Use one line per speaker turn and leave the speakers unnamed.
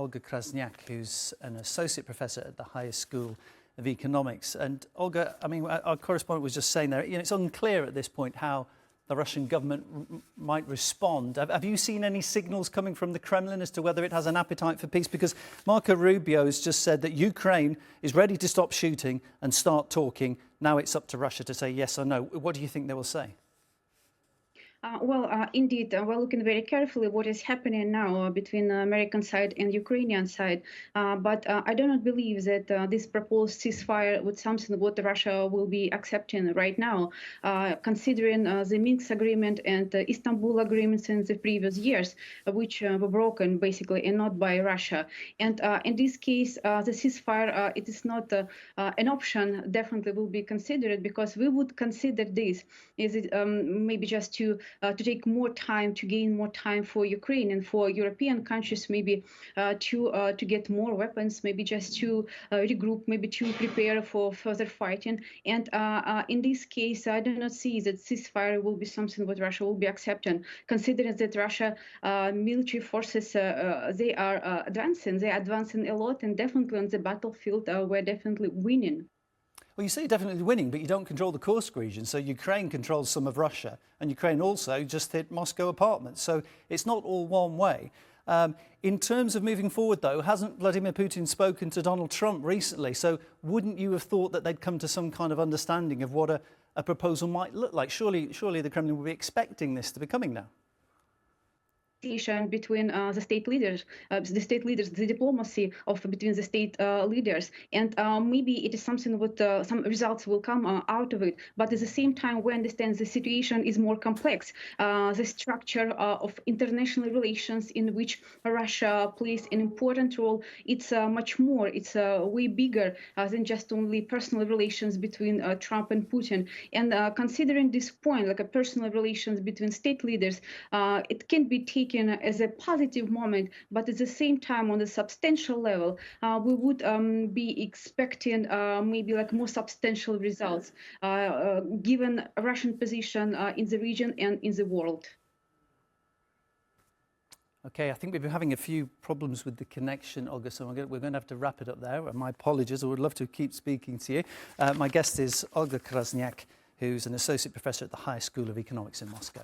Olga Krasniak, who's an associate professor at the Higher School of Economics. And Olga, I mean, our correspondent was just saying there, you know, it's unclear at this point how the Russian government might respond. Have you seen any signals coming from the Kremlin as to whether it has an appetite for peace? Because Marco Rubio has just said that Ukraine is ready to stop shooting and start talking. Now it's up to Russia to say yes or no. What do you think they will say?
Indeed, we're looking very carefully what is happening now between the American side and Ukrainian side. But I do not believe that this proposed ceasefire was something what Russia will be accepting right now, considering the Minsk agreement and the Istanbul agreements in the previous years, which were broken basically and not by Russia. And in this case, the ceasefire, it is not an option, definitely will be considered, because we would consider this is it maybe just to take more time, to gain more time for Ukraine and for European countries, maybe to get more weapons, maybe just to regroup, maybe to prepare for further fighting. And in this case, I do not see that ceasefire will be something that Russia will be accepting, considering that Russia military forces, they are advancing a lot, and definitely on the battlefield, we're definitely winning.
Well, you say you're definitely winning, but you don't control the Kursk region. So Ukraine controls some of Russia, and Ukraine also just hit Moscow apartments. So it's not all one way. In terms of moving forward, though, hasn't Vladimir Putin spoken to Donald Trump recently? So wouldn't you have thought that they'd come to some kind of understanding of what a proposal might look like? Surely the Kremlin would be expecting this to be coming now.
Between the state leaders, the diplomacy of between the state leaders, and maybe it is something what some results will come out of it. But at the same time, we understand the situation is more complex. The structure of international relations in which Russia plays an important role, it's much more. It's way bigger than just only personal relations between Trump and Putin. And considering this point, like a personal relations between state leaders, it can be taken as a positive moment, but at the same time, on a substantial level, we would be expecting maybe like more substantial results, given Russian position in the region and in the world.
Okay, I think we've been having a few problems with the connection, Olga, so we're going to have to wrap it up there. My apologies, I would love to keep speaking to you. My guest is Olga Krasniak, who's an associate professor at the Higher School of Economics in Moscow.